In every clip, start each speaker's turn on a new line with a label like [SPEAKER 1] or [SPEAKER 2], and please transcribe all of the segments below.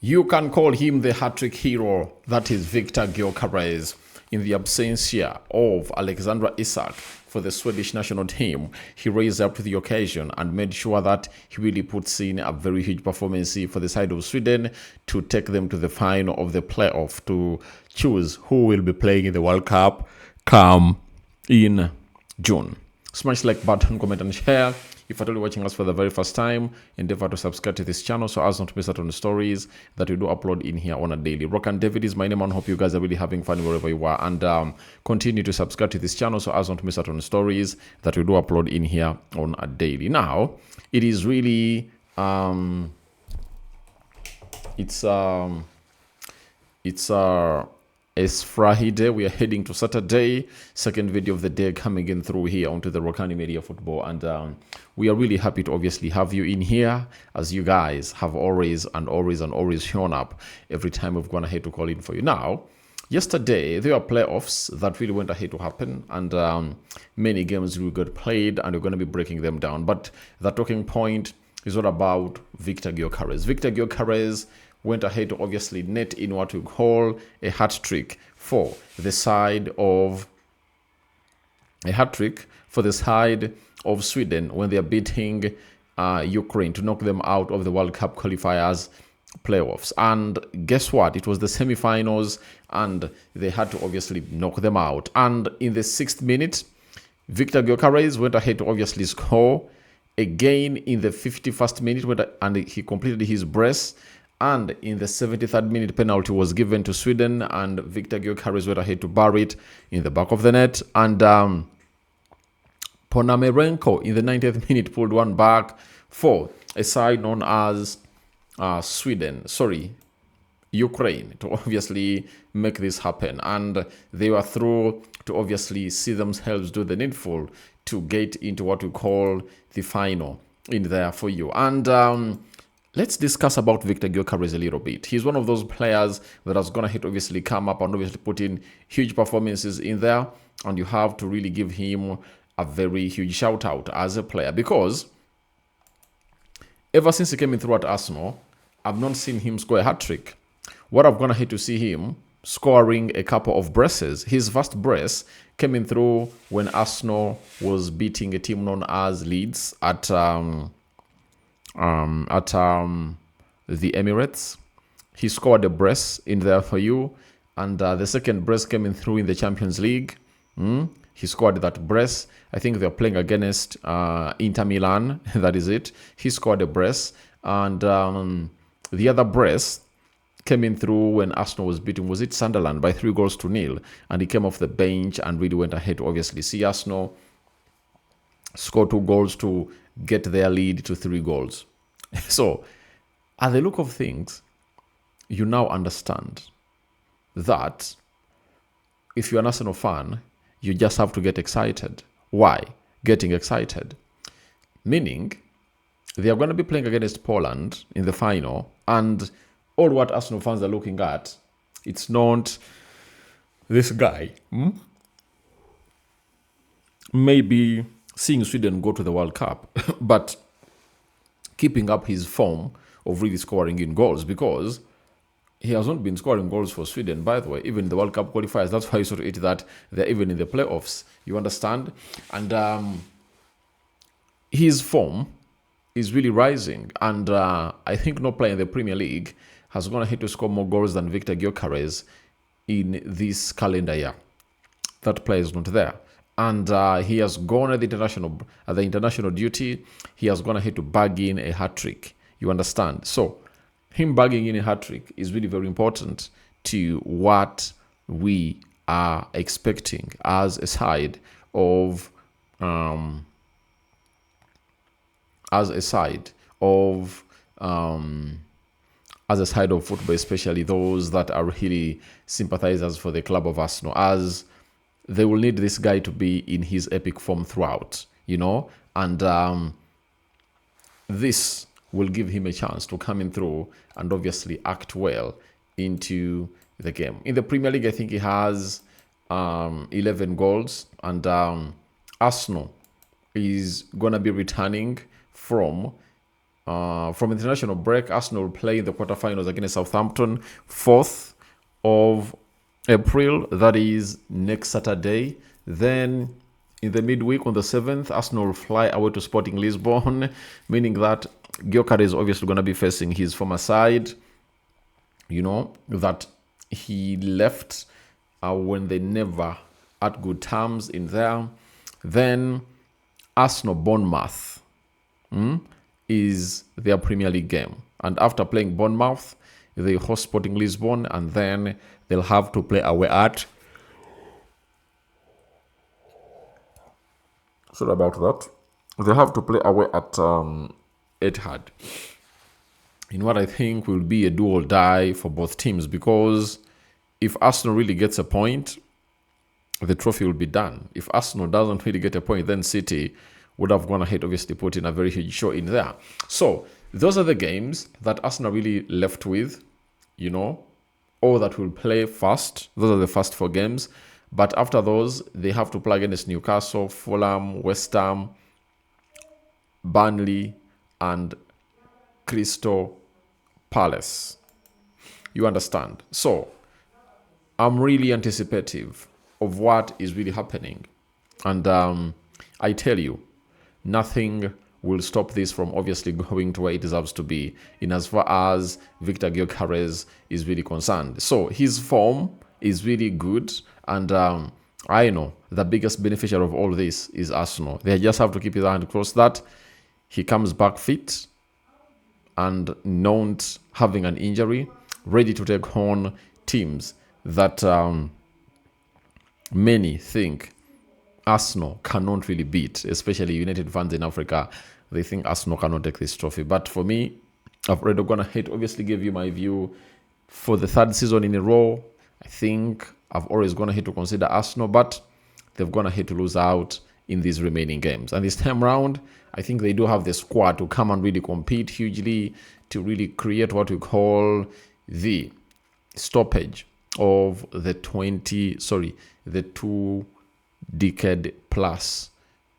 [SPEAKER 1] You can call him the Hattrick hero, that is Viktor Gyokeres. In the absence here of Alexandra Isak for the Swedish national team, he raised up to the occasion and made sure that he really puts in a very huge performance for the side of Sweden to take them to the final of the playoff to choose who will be playing in the World Cup come in June. Smash like button, comment and share. If you're watching us for the very first time, endeavor to subscribe to this channel so as not to miss out on the stories that we do upload in here on a daily. Rokani David is my name and hope you guys are really having fun wherever you are. And continue to subscribe to this channel so as not to miss out on the stories that we do upload in here on a daily. Now, it is really it's Friday. We are heading to Saturday. Second video of the day coming in through here onto the Rokani Media Football. And we are really happy to obviously have you in here, as you guys have always shown up every time we've gone ahead to call in for you. Now, yesterday, there were playoffs that really went ahead to happen. And many games we got played, and we're going to be breaking them down. But the talking point is all about Viktor Gyokeres. Viktor Gyokeres went ahead to obviously net in what we call a hat trick for the side of Sweden when they are beating Ukraine to knock them out of the World Cup qualifiers playoffs. And guess what? It was the semi-finals, and they had to obviously knock them out. And in the 6th minute, Viktor Gyokeres went ahead to obviously score again in the 51st minute, and he completed his brace. And in the 73rd minute, penalty was given to Sweden, and Viktor Gyokeres went ahead to bury it in the back of the net. And Ponomarenko in the 90th minute pulled one back for a side known as Ukraine, to obviously make this happen. And they were through to obviously see themselves do the needful to get into what we call the final in there for you. And let's discuss about Viktor Gyokeres a little bit. He's one of those players that has gonna hit obviously come up and obviously put in huge performances in there, and you have to really give him a very huge shout out as a player, because ever since he came in through at Arsenal, I've not seen him score a hat-trick. What I've gonna hit to see him scoring a couple of braces. His first brace came in through when Arsenal was beating a team known as Leeds at the Emirates. He scored a brace in there for you, and the second brace came in through in the Champions League. He scored that brace. I think they're playing against Inter Milan. That is it. He scored a brace, and the other brace came in through when Arsenal was beating, was it Sunderland, by 3-0, and he came off the bench and really went ahead to obviously see Arsenal score 2 goals to get their lead to 3 goals. So, at the look of things, you now understand that if you're an Arsenal fan, you just have to get excited. Why? Getting excited. Meaning, they are going to be playing against Poland in the final, and all what Arsenal fans are looking at, it's not this guy. Maybe seeing Sweden go to the World Cup, but keeping up his form of really scoring in goals, because he has not been scoring goals for Sweden, by the way, even in the World Cup qualifiers. That's why you sort of it that they're even in the playoffs. You understand? And his form is really rising. And I think no player in the Premier League has gone ahead to score more goals than Viktor Gyokeres in this calendar year. That player is not there. And he has gone at the international duty. He has gone ahead to bag in a hat-trick. You understand? So, him bagging in a hat-trick is really very important to what we are expecting as a side of football, especially those that are really sympathizers for the club of Arsenal, as they will need this guy to be in his epic form throughout, and this will give him a chance to come in through and obviously act well into the game. In the Premier League, I think he has 11 goals, and Arsenal is going to be returning from from international break, Arsenal will play in the quarterfinals against Southampton, 4th of April. That is next Saturday. Then in the midweek on the 7th, Arsenal will fly away to Sporting Lisbon, meaning that Gyokeres is obviously going to be facing his former side, that he left when they never at good terms in there. Then Arsenal Bournemouth is their Premier League game. And after playing Bournemouth, they host Sporting Lisbon, and then they'll have to play away at... Sorry about that. They'll have to play away at Etihad, in what I think will be a do or die for both teams, because if Arsenal really gets a point, the trophy will be done. If Arsenal doesn't really get a point, then City would have gone ahead, obviously put in a very huge show in there. So those are the games that Arsenal really left with, or that will play first. Those are the first 4 games. But after those, they have to play against Newcastle, Fulham, West Ham, Burnley, and Crystal Palace. You understand? So I'm really anticipative of what is really happening. And I tell you, nothing will stop this from obviously going to where it deserves to be in as far as Viktor Gyokeres is really concerned. So his form is really good, and I know the biggest beneficiary of all this is Arsenal. They just have to keep his hand crossed that he comes back fit and not having an injury, ready to take on teams that many think Arsenal cannot really beat, especially United fans in Africa. They think Arsenal cannot take this trophy. But for me, I've already gone ahead, obviously give you my view for the 3rd season in a row. I think I've always gone ahead to consider Arsenal, but they've gone ahead to lose out in these remaining games. And this time round, I think they do have the squad to come and really compete hugely, to really create what we call the stoppage of the 2-decade plus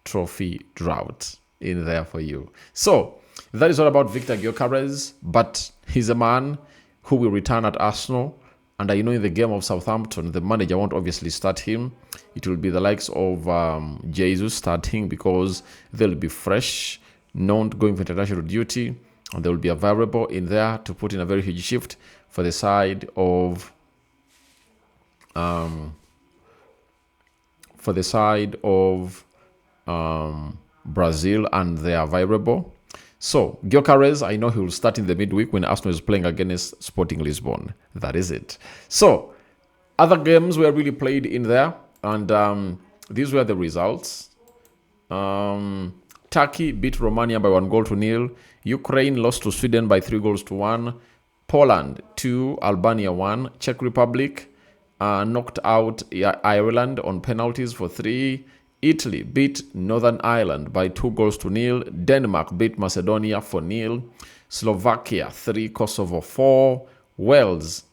[SPEAKER 1] trophy drought in there for you. So that is all about Viktor Gyokeres, but he's a man who will return at Arsenal. And I know in the game of Southampton, the manager won't obviously start him. It will be the likes of Jesus starting, because they'll be fresh, not going for international duty, and they will be available in there to put in a very huge shift for the side of Brazil, and they are available. So Gyokeres, I know he will start in the midweek when Arsenal is playing against Sporting Lisbon. That is it. So other games were really played in there, and these were the results. Turkey beat Romania by 1-0. Ukraine lost to Sweden by 3-1. Poland 2, Albania 1. Czech Republic knocked out Ireland on penalties for 3. Italy beat Northern Ireland by 2-0. Denmark beat Macedonia 4-0. Slovakia 3, Kosovo 4. Wales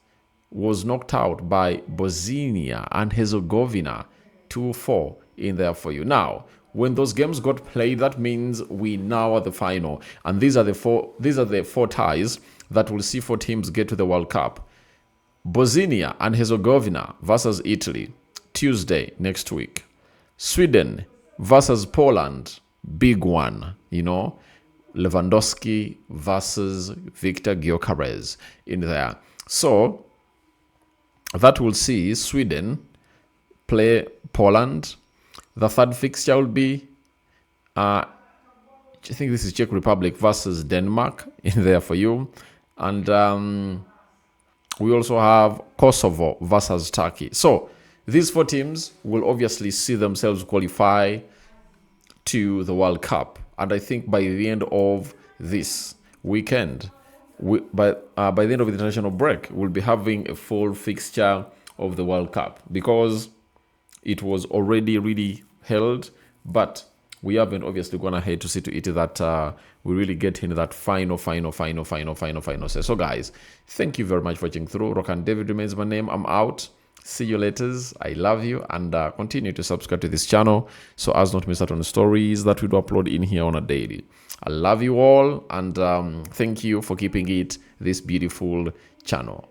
[SPEAKER 1] was knocked out by Bosnia and Herzegovina 2-4 in there for you. Now, when those games got played, that means we now are the final, and these are the four ties that will see 4 teams get to the World Cup. Bosnia and Herzegovina versus Italy, Tuesday next week. Sweden versus Poland, big one, Lewandowski versus Viktor Gyokeres in there. So that will see Sweden play Poland. The 3rd fixture will be, I think this is Czech Republic versus Denmark in there for you. And we also have Kosovo versus Turkey. So these 4 teams will obviously see themselves qualify to the World Cup. And I think by the end of this weekend, by the end of the international break, we'll be having a full fixture of the World Cup, because it was already really held, but we haven't obviously gone ahead to see to it that we really get into that final say. So guys, thank you very much for watching through. Rokani David remains my name. I'm out. See you later. I love you, and continue to subscribe to this channel so as not to miss out on the stories that we do upload in here on a daily. I love you all, and thank you for keeping it this beautiful channel.